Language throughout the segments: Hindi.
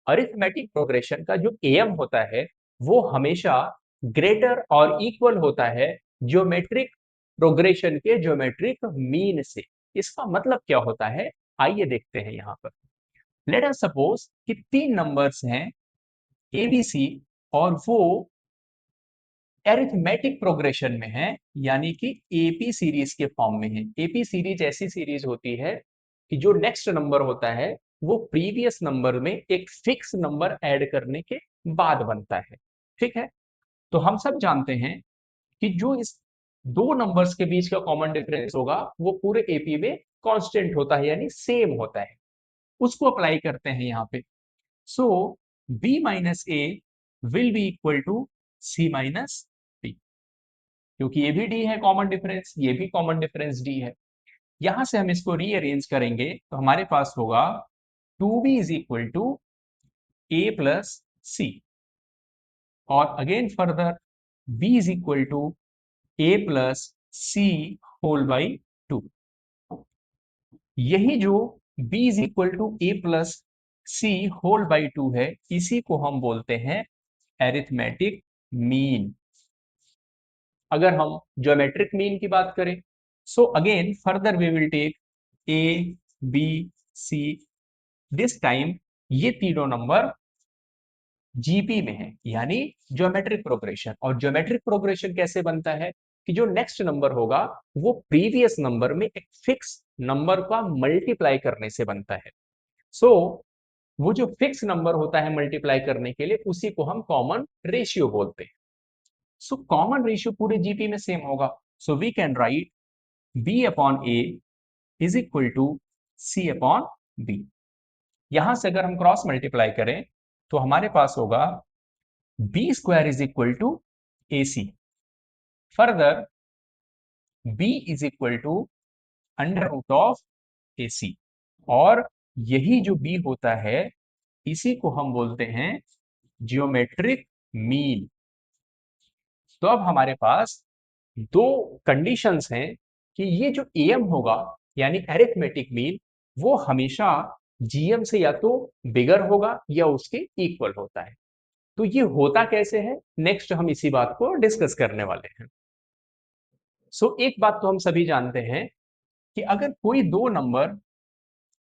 अरिथमेटिक प्रोग्रेशन का जो एम होता है वो हमेशा ग्रेटर और इक्वल होता है ज्योमेट्रिक प्रोग्रेशन के ज्योमेट्रिक मीन से। इसका मतलब क्या होता है, आइए देखते हैं यहां पर। लेट अस सपोज कि 3 नंबर्स हैं एबीसी और वो एरिथमेटिक प्रोग्रेशन में है, यानी कि एपी सीरीज के फॉर्म में है। एपी सीरीज ऐसी सीरीज होती है कि जो नेक्स्ट नंबर होता है वो प्रीवियस नंबर में एक फिक्स नंबर ऐड करने के बाद बनता है। ठीक है, तो हम सब जानते हैं कि जो इस दो नंबर्स के बीच का कॉमन डिफरेंस होगा वो पूरे एपी में कांस्टेंट होता है, यानी सेम होता है। उसको अप्लाई करते हैं यहाँ पे। So B minus A will be equal to C minus B, क्योंकि ये भी डी है कॉमन डिफरेंस, ये भी कॉमन डिफरेंस डी है। यहां से हम इसको रीअरेंज करेंगे तो हमारे पास होगा 2b is equal to A plus C, और again further b is equal to A plus C whole by 2। यही जो b is equal to A plus C whole by 2 है, इसी को हम बोलते हैं एरिथमेटिक मीन। अगर हम ज्योमेट्रिक मीन की बात करें, so again further we will take A B C, this time ये तीनों नंबर जीपी में है, यानी ज्योमेट्रिक प्रोग्रेशन। और ज्योमेट्रिक प्रोग्रेशन कैसे बनता है कि जो नेक्स्ट नंबर होगा वो प्रीवियस नंबर में एक फिक्स नंबर का मल्टीप्लाई करने से बनता है। सो वो जो फिक्स नंबर होता है मल्टीप्लाई करने के लिए, उसी को हम कॉमन रेशियो बोलते हैं। सो कॉमन रेशियो पूरे जीपी में सेम होगा। So we can write b upon A is equal to C upon B. यहां से अगर हम क्रॉस मल्टीप्लाई करें तो हमारे पास होगा B square is equal to A C, further b is equal to under root of A C, और यही जो b होता है इसी को हम बोलते हैं जियोमेट्रिक मीन। तो अब हमारे पास दो कंडीशंस हैं कि ये जो एम होगा यानी एरिथमेटिक मीन, वो हमेशा जीएम से या तो बिगर होगा या उसके इक्वल होता है। तो ये होता कैसे है, नेक्स्ट हम इसी बात को डिस्कस करने वाले हैं। सो एक बात तो हम सभी जानते हैं कि अगर कोई दो नंबर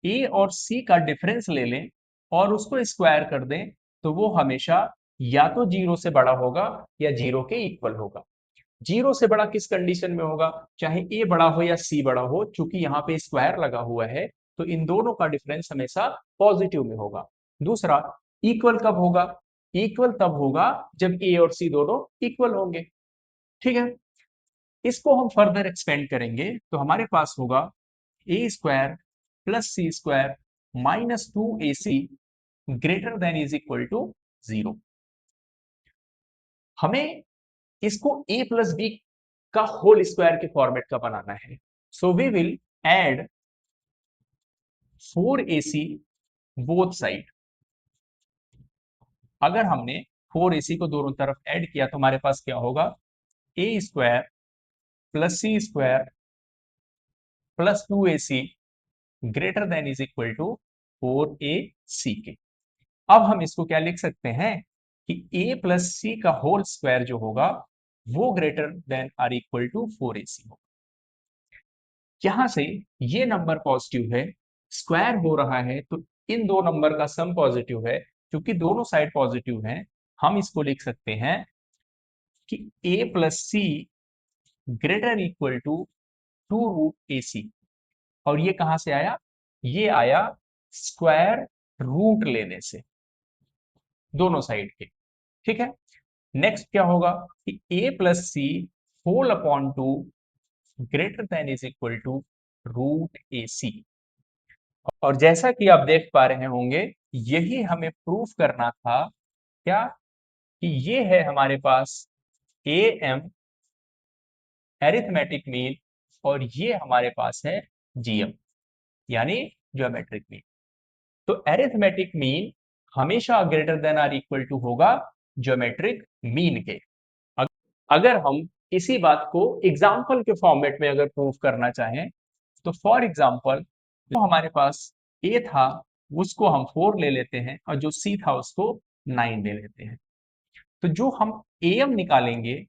ए और सी का डिफरेंस ले लें और उसको स्क्वायर कर दें तो वो हमेशा या तो जीरो से बड़ा होगा या जीरो के इक्वल होगा। जीरो से बड़ा किस कंडीशन में होगा, चाहे ए बड़ा हो या सी बड़ा हो, चूंकि यहाँ पे स्क्वायर लगा हुआ है तो इन दोनों का डिफरेंस हमेशा पॉजिटिव में होगा। दूसरा, इक्वल कब होगा, इक्वल तब होगा जब ए और सी दोनों इक्वल होंगे। ठीक है, इसको हम फर्दर एक्सपेंड करेंगे तो हमारे पास होगा A square plus C square minus 2ac greater than is equal to 0। हमें इसको a प्लस बी का होल स्क्वायर के फॉर्मेट का बनाना है। So we will add 4ac both side. अगर हमने 4ac को दोनों तरफ ऐड किया तो हमारे पास क्या होगा, a square plus C square plus 2ac greater than is equal to 4ac के। अब हम इसको क्या लिख सकते हैं कि a प्लस सी का होल स्क्वायर जो होगा वो greater than or equal to 4ac होगा। यहां से ये नंबर पॉजिटिव है, स्क्वायर हो रहा है तो इन दो नंबर का सम पॉजिटिव है। क्योंकि दोनों साइड पॉजिटिव हैं, हम इसको लिख सकते हैं कि a plus C greater equal to 2√ac। और ये कहां से आया, ये आया स्क्वायर रूट लेने से दोनों साइड के। ठीक है, नेक्स्ट क्या होगा कि a plus C whole upon 2 greater than is equal to √ac। और जैसा कि आप देख पा रहे होंगे, यही हमें प्रूफ करना था क्या, कि ये है हमारे पास ए एम एरिथमेटिक मीन और ये हमारे पास है जीएम यानी ज्योमेट्रिक मीन। तो एरिथमेटिक मीन हमेशा greater than or equal to होगा ज्योमेट्रिक मीन के। अगर हम इसी बात को एग्जाम्पल के फॉर्मेट में अगर प्रूफ करना चाहें तो फॉर एग्जाम्पल, तो हमारे पास ए था उसको हम 4 ले लेते हैं और जो सी था उसको 9 ले लेते हैं। तो जो हम एम निकालेंगे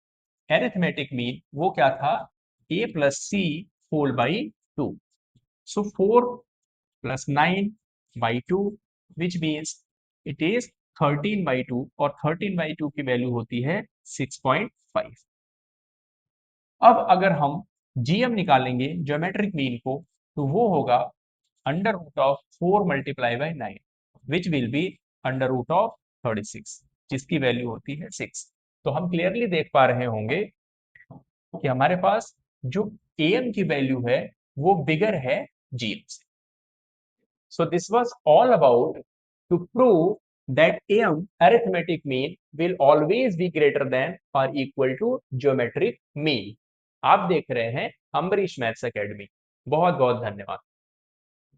एरिथमेटिक मीन वो क्या था, A plus C whole by 2। So 4 plus 9 by 2 which means it is 13 by 2 और 13 बाई 2 की वैल्यू होती है 6.5। अब अगर हम जीएम निकालेंगे ज्योमेट्रिक मीन को तो वो होगा under root of 4 multiply by 9 which will be under root of 36 जिसकी वैल्यू होती है 6। तो हम क्लियरली देख पा रहे होंगे कि हमारे पास जो एम की वैल्यू है वो बिगर है जीएम से। So this was all about to prove that m arithmetic mean will always be greater than or equal to geometric mean। आप देख रहे हैं अम्बरीश मैथ्स एकेडमी। बहुत बहुत धन्यवाद।